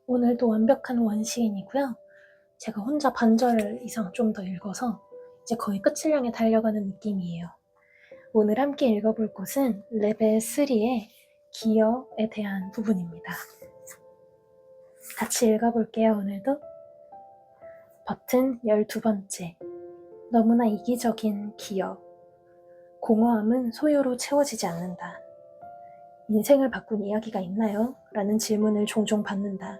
오늘도 완벽한 원시인이고요. 제가 혼자 반절 이상 좀 더 읽어서 이제 거의 끝을 향해 달려가는 느낌이에요. 오늘 함께 읽어볼 곳은 레벨 3의 기여에 대한 부분입니다. 같이 읽어볼게요, 오늘도. 버튼 12번째. 너무나 이기적인 기여. 공허함은 소요로 채워지지 않는다. 인생을 바꾼 이야기가 있나요? 라는 질문을 종종 받는다.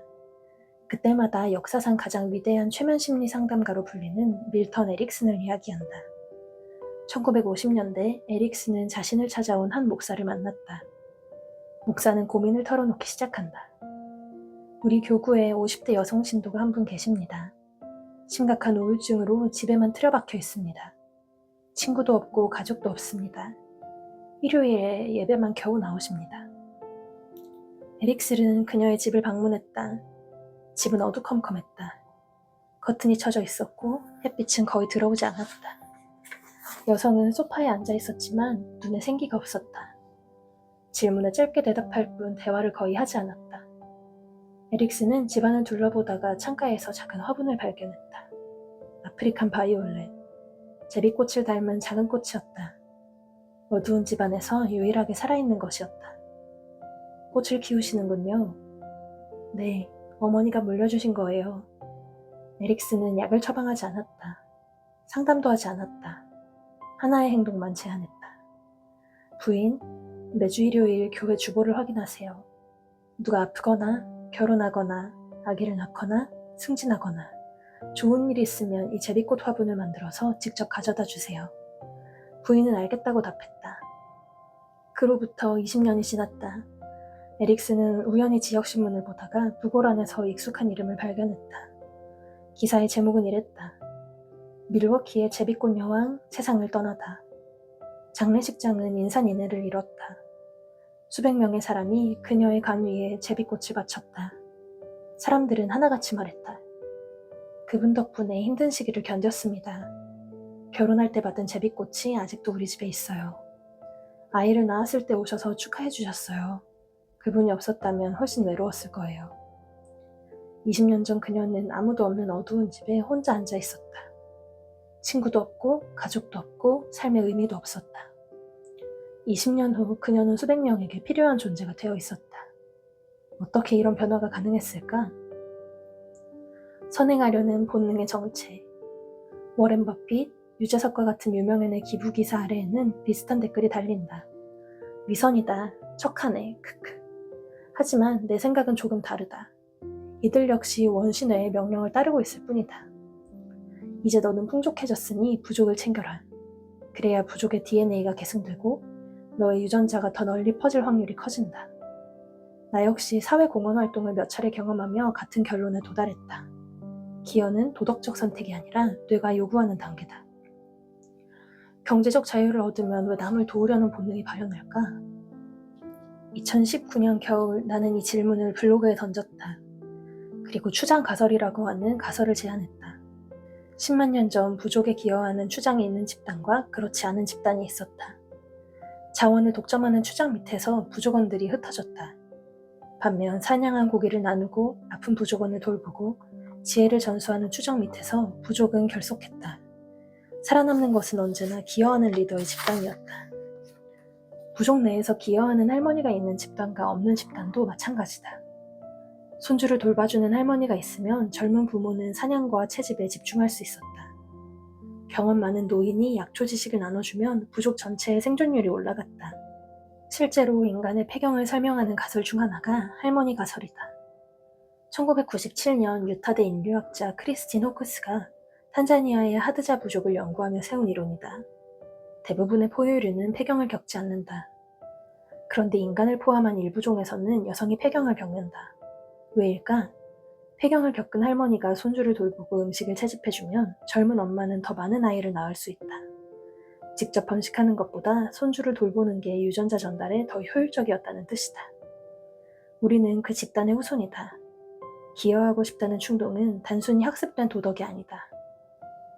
그때마다 역사상 가장 위대한 최면 심리 상담가로 불리는 밀턴 에릭슨을 이야기한다. 1950년대 에릭슨은 자신을 찾아온 한 목사를 만났다. 목사는 고민을 털어놓기 시작한다. 우리 교구에 50대 여성 신도가 한 분 계십니다. 심각한 우울증으로 집에만 틀어박혀 있습니다. 친구도 없고 가족도 없습니다. 일요일에 예배만 겨우 나오십니다. 에릭슨은 그녀의 집을 방문했다. 집은 어두컴컴했다. 커튼이 쳐져 있었고 햇빛은 거의 들어오지 않았다. 여성은 소파에 앉아 있었지만 눈에 생기가 없었다. 질문에 짧게 대답할 뿐 대화를 거의 하지 않았다. 에릭슨은 집안을 둘러보다가 창가에서 작은 화분을 발견했다. 아프리칸 바이올렛, 제비꽃을 닮은 작은 꽃이었다. 어두운 집안에서 유일하게 살아있는 것이었다. 꽃을 키우시는군요. 네, 어머니가 물려주신 거예요. 에릭슨은 약을 처방하지 않았다. 상담도 하지 않았다. 하나의 행동만 제안했다. 부인, 매주 일요일 교회 주보를 확인하세요. 누가 아프거나 결혼하거나 아기를 낳거나 승진하거나 좋은 일이 있으면 이 제비꽃 화분을 만들어서 직접 가져다 주세요. 부인은 알겠다고 답했다. 그로부터 20년이 지났다. 에릭슨은 우연히 지역신문을 보다가 부고란에서 익숙한 이름을 발견했다. 기사의 제목은 이랬다. 밀워키의 제비꽃 여왕 세상을 떠나다. 장례식장은 인산인해를 이뤘다. 수백 명의 사람이 그녀의 관 위에 제비꽃을 바쳤다. 사람들은 하나같이 말했다. 그분 덕분에 힘든 시기를 견뎠습니다. 결혼할 때 받은 제비꽃이 아직도 우리 집에 있어요. 아이를 낳았을 때 오셔서 축하해 주셨어요. 그분이 없었다면 훨씬 외로웠을 거예요. 20년 전 그녀는 아무도 없는 어두운 집에 혼자 앉아 있었다. 친구도 없고 가족도 없고 삶의 의미도 없었다. 20년 후 그녀는 수백 명에게 필요한 존재가 되어 있었다. 어떻게 이런 변화가 가능했을까? 선행하려는 본능의 정체. 워렌 버핏, 유재석과 같은 유명인의 기부 기사 아래에는 비슷한 댓글이 달린다. 위선이다. 척하네. 크크. 하지만 내 생각은 조금 다르다. 이들 역시 원신의 명령을 따르고 있을 뿐이다. 이제 너는 풍족해졌으니 부족을 챙겨라. 그래야 부족의 DNA가 계승되고 너의 유전자가 더 널리 퍼질 확률이 커진다. 나 역시 사회공헌 활동을 몇 차례 경험하며 같은 결론에 도달했다. 기여는 도덕적 선택이 아니라 뇌가 요구하는 단계다. 경제적 자유를 얻으면 왜 남을 도우려는 본능이 발현할까? 2019년 겨울 나는 이 질문을 블로그에 던졌다. 그리고 추장가설이라고 하는 가설을 제안했다. 10만 년 전 부족에 기여하는 추장이 있는 집단과 그렇지 않은 집단이 있었다. 자원을 독점하는 추장 밑에서 부족원들이 흩어졌다. 반면 사냥한 고기를 나누고 아픈 부족원을 돌보고 지혜를 전수하는 추장 밑에서 부족은 결속했다. 살아남는 것은 언제나 기여하는 리더의 집단이었다. 부족 내에서 기여하는 할머니가 있는 집단과 없는 집단도 마찬가지다. 손주를 돌봐주는 할머니가 있으면 젊은 부모는 사냥과 채집에 집중할 수 있었다. 경험 많은 노인이 약초 지식을 나눠주면 부족 전체의 생존율이 올라갔다. 실제로 인간의 폐경을 설명하는 가설 중 하나가 할머니 가설이다. 1997년 유타대 인류학자 크리스틴 호크스가 탄자니아의 하드자 부족을 연구하며 세운 이론이다. 대부분의 포유류는 폐경을 겪지 않는다. 그런데 인간을 포함한 일부 종에서는 여성이 폐경을 겪는다. 왜일까? 폐경을 겪은 할머니가 손주를 돌보고 음식을 채집해주면 젊은 엄마는 더 많은 아이를 낳을 수 있다. 직접 번식하는 것보다 손주를 돌보는 게 유전자 전달에 더 효율적이었다는 뜻이다. 우리는 그 집단의 후손이다. 기여하고 싶다는 충동은 단순히 학습된 도덕이 아니다.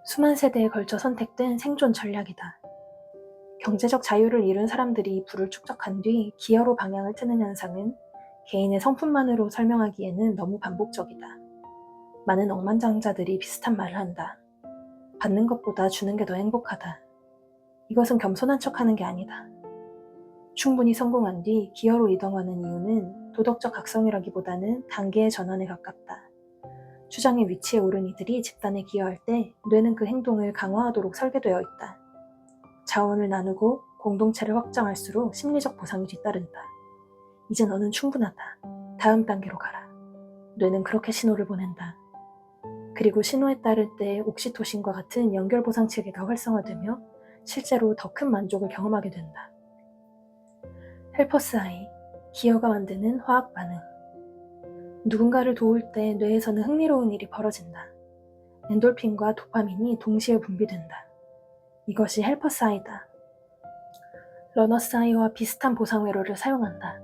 수만 세대에 걸쳐 선택된 생존 전략이다. 경제적 자유를 잃은 사람들이 부를 축적한 뒤 기여로 방향을 트는 현상은 개인의 성품만으로 설명하기에는 너무 반복적이다. 많은 억만장자들이 비슷한 말을 한다. 받는 것보다 주는 게 더 행복하다. 이것은 겸손한 척하는 게 아니다. 충분히 성공한 뒤 기여로 이동하는 이유는 도덕적 각성이라기보다는 단계의 전환에 가깝다. 추장의 위치에 오른 이들이 집단에 기여할 때 뇌는 그 행동을 강화하도록 설계되어 있다. 자원을 나누고 공동체를 확장할수록 심리적 보상이 뒤따른다. 이제 너는 충분하다. 다음 단계로 가라. 뇌는 그렇게 신호를 보낸다. 그리고 신호에 따를 때 옥시토신과 같은 연결 보상 체계가 활성화되며 실제로 더 큰 만족을 경험하게 된다. 헬퍼스 아이, 기여가 만드는 화학 반응. 누군가를 도울 때 뇌에서는 흥미로운 일이 벌어진다. 엔돌핀과 도파민이 동시에 분비된다. 이것이 헬퍼스 아이다. 러너스 아이와 비슷한 보상 회로를 사용한다.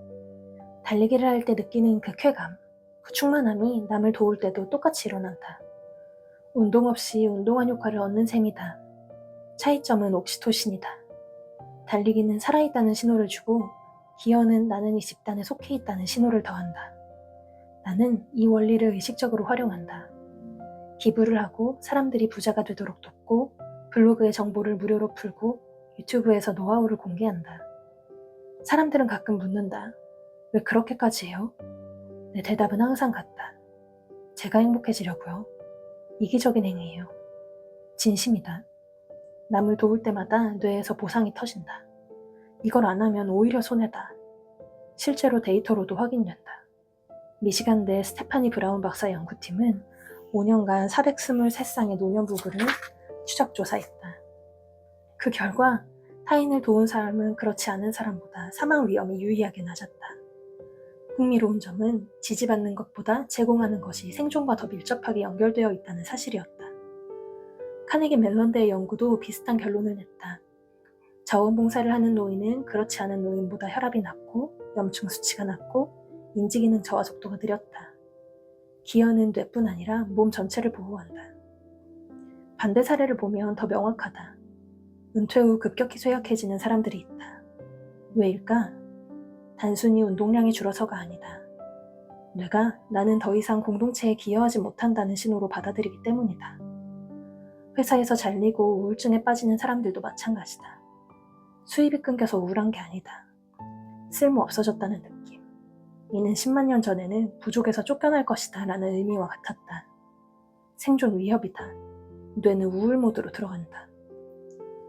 달리기를 할 때 느끼는 그 쾌감, 그 충만함이 남을 도울 때도 똑같이 일어난다. 운동 없이 운동한 효과를 얻는 셈이다. 차이점은 옥시토신이다. 달리기는 살아있다는 신호를 주고 기여는 나는 이 집단에 속해 있다는 신호를 더한다. 나는 이 원리를 의식적으로 활용한다. 기부를 하고 사람들이 부자가 되도록 돕고 블로그에 정보를 무료로 풀고 유튜브에서 노하우를 공개한다. 사람들은 가끔 묻는다. 왜 그렇게까지 해요? 내 대답은 항상 같다. 제가 행복해지려고요. 이기적인 행위예요. 진심이다. 남을 도울 때마다 뇌에서 보상이 터진다. 이걸 안 하면 오히려 손해다. 실제로 데이터로도 확인된다. 미시간대 스테파니 브라운 박사 연구팀은 5년간 423쌍의 노년 부부를 추적 조사했다. 그 결과 타인을 도운 사람은 그렇지 않은 사람보다 사망 위험이 유의하게 낮았다. 흥미로운 점은 지지받는 것보다 제공하는 것이 생존과 더 밀접하게 연결되어 있다는 사실이었다. 카네기 멜런대의 연구도 비슷한 결론을 냈다. 자원봉사를 하는 노인은 그렇지 않은 노인보다 혈압이 낮고 염증 수치가 낮고 인지기능 저하 속도가 느렸다. 기여는 뇌뿐 아니라 몸 전체를 보호한다. 반대 사례를 보면 더 명확하다. 은퇴 후 급격히 쇠약해지는 사람들이 있다. 왜일까? 단순히 운동량이 줄어서가 아니다. 뇌가 나는 더 이상 공동체에 기여하지 못한다는 신호로 받아들이기 때문이다. 회사에서 잘리고 우울증에 빠지는 사람들도 마찬가지다. 수입이 끊겨서 우울한 게 아니다. 쓸모 없어졌다는 느낌. 이는 10만 년 전에는 부족에서 쫓겨날 것이다 라는 의미와 같았다. 생존 위협이다. 뇌는 우울 모드로 들어간다.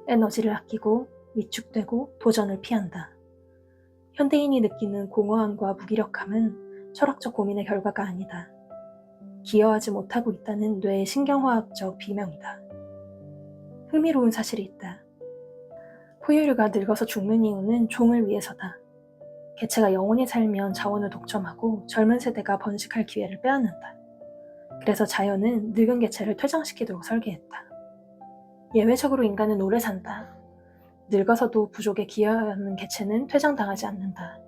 에너지를 아끼고 위축되고 도전을 피한다. 현대인이 느끼는 공허함과 무기력함은 철학적 고민의 결과가 아니다. 기여하지 못하고 있다는 뇌의 신경화학적 비명이다. 흥미로운 사실이 있다. 포유류가 늙어서 죽는 이유는 종을 위해서다. 개체가 영원히 살면 자원을 독점하고 젊은 세대가 번식할 기회를 빼앗는다. 그래서 자연은 늙은 개체를 퇴장시키도록 설계했다. 예외적으로 인간은 오래 산다. 늙어서도 부족에 기여하는 개체는 퇴장당하지 않는다.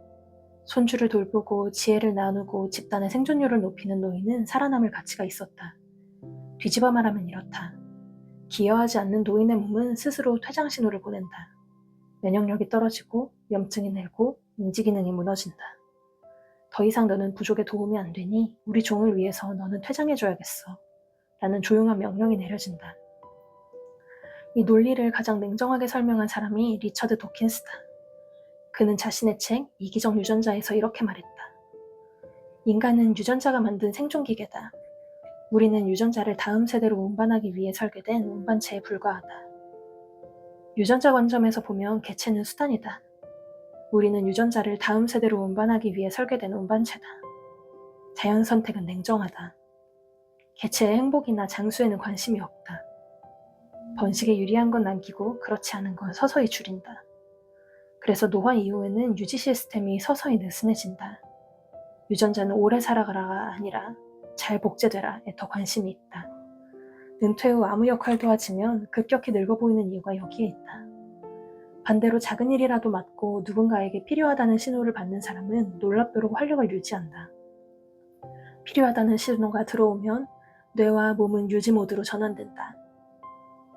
손주를 돌보고 지혜를 나누고 집단의 생존율을 높이는 노인은 살아남을 가치가 있었다. 뒤집어 말하면 이렇다. 기여하지 않는 노인의 몸은 스스로 퇴장 신호를 보낸다. 면역력이 떨어지고 염증이 늘고 인지기능이 무너진다. 더 이상 너는 부족에 도움이 안 되니 우리 종을 위해서 너는 퇴장해줘야겠어. 라는 조용한 명령이 내려진다. 이 논리를 가장 냉정하게 설명한 사람이 리처드 도킨스다. 그는 자신의 책 이기적 유전자에서 이렇게 말했다. 인간은 유전자가 만든 생존기계다. 우리는 유전자를 다음 세대로 운반하기 위해 설계된 운반체에 불과하다. 유전자 관점에서 보면 개체는 수단이다. 우리는 유전자를 다음 세대로 운반하기 위해 설계된 운반체다. 자연 선택은 냉정하다. 개체의 행복이나 장수에는 관심이 없다. 번식에 유리한 건 남기고 그렇지 않은 건 서서히 줄인다. 그래서 노화 이후에는 유지 시스템이 서서히 느슨해진다. 유전자는 오래 살아가라가 아니라 잘 복제되라에 더 관심이 있다. 은퇴 후 아무 역할도 하지면 급격히 늙어 보이는 이유가 여기에 있다. 반대로 작은 일이라도 맡고 누군가에게 필요하다는 신호를 받는 사람은 놀랍도록 활력을 유지한다. 필요하다는 신호가 들어오면 뇌와 몸은 유지 모드로 전환된다.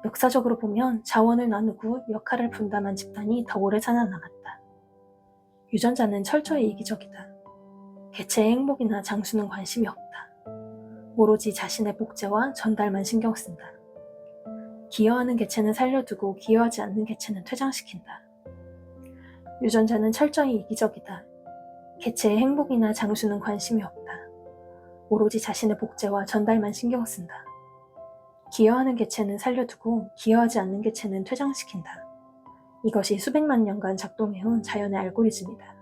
역사적으로 보면 자원을 나누고 역할을 분담한 집단이 더 오래 살아남았다. 유전자는 철저히 이기적이다. 개체의 행복이나 장수는 관심이 없다. 오로지 자신의 복제와 전달만 신경 쓴다. 기여하는 개체는 살려두고 기여하지 않는 개체는 퇴장시킨다. 유전자는 철저히 이기적이다. 개체의 행복이나 장수는 관심이 없다. 오로지 자신의 복제와 전달만 신경 쓴다. 기여하는 개체는 살려두고 기여하지 않는 개체는 퇴장시킨다. 이것이 수백만 년간 작동해온 자연의 알고리즘이다.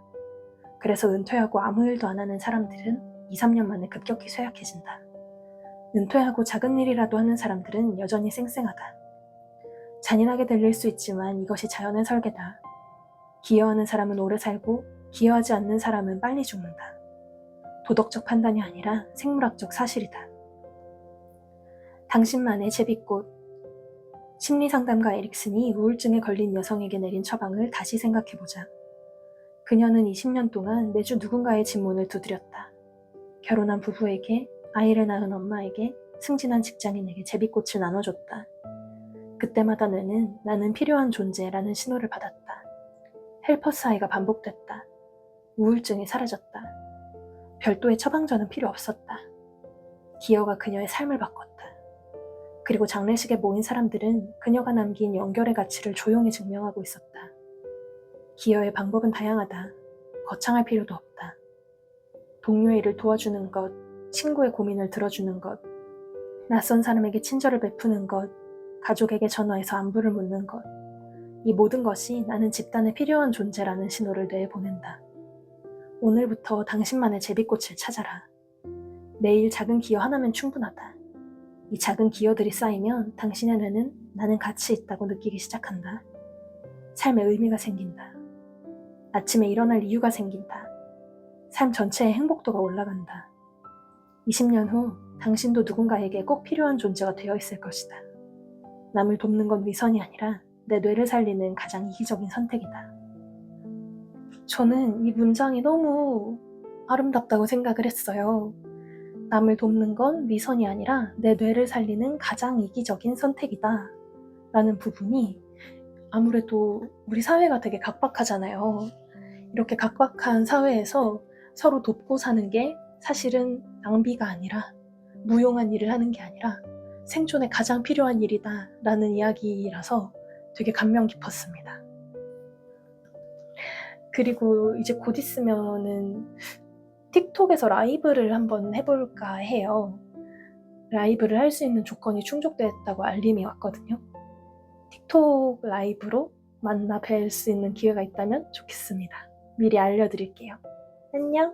그래서 은퇴하고 아무 일도 안 하는 사람들은 2, 3년 만에 급격히 쇠약해진다. 은퇴하고 작은 일이라도 하는 사람들은 여전히 쌩쌩하다. 잔인하게 들릴 수 있지만 이것이 자연의 설계다. 기여하는 사람은 오래 살고 기여하지 않는 사람은 빨리 죽는다. 도덕적 판단이 아니라 생물학적 사실이다. 당신만의 제비꽃. 심리상담가 에릭슨이 우울증에 걸린 여성에게 내린 처방을 다시 생각해보자. 그녀는 20년 동안 매주 누군가의 집문을 두드렸다. 결혼한 부부에게, 아이를 낳은 엄마에게, 승진한 직장인에게 제비꽃을 나눠줬다. 그때마다 나는 필요한 존재라는 신호를 받았다. 헬퍼스아이가 반복됐다. 우울증이 사라졌다. 별도의 처방전은 필요 없었다. 기여가 그녀의 삶을 바꿨다. 그리고 장례식에 모인 사람들은 그녀가 남긴 연결의 가치를 조용히 증명하고 있었다. 기여의 방법은 다양하다. 거창할 필요도 없다. 동료의 일을 도와주는 것, 친구의 고민을 들어주는 것, 낯선 사람에게 친절을 베푸는 것, 가족에게 전화해서 안부를 묻는 것. 이 모든 것이 나는 집단에 필요한 존재라는 신호를 뇌에 보낸다. 오늘부터 당신만의 제비꽃을 찾아라. 매일 작은 기여 하나면 충분하다. 이 작은 기여들이 쌓이면 당신의 뇌는 나는 가치 있다고 느끼기 시작한다. 삶에 의미가 생긴다. 아침에 일어날 이유가 생긴다. 삶 전체의 행복도가 올라간다. 20년 후 당신도 누군가에게 꼭 필요한 존재가 되어 있을 것이다. 남을 돕는 건 위선이 아니라 내 뇌를 살리는 가장 이기적인 선택이다. 저는 이 문장이 너무 아름답다고 생각을 했어요. 남을 돕는 건 위선이 아니라 내 뇌를 살리는 가장 이기적인 선택이다 라는 부분이 아무래도 우리 사회가 되게 각박하잖아요. 이렇게 각박한 사회에서 서로 돕고 사는 게 사실은 낭비가 아니라 무용한 일을 하는 게 아니라 생존에 가장 필요한 일이다 라는 이야기라서 되게 감명 깊었습니다. 그리고 이제 곧 있으면은 틱톡에서 라이브를 한번 해볼까 해요. 라이브를 할 수 있는 조건이 충족됐다고 알림이 왔거든요. 틱톡 라이브로 만나 뵐 수 있는 기회가 있다면 좋겠습니다. 미리 알려드릴게요. 안녕!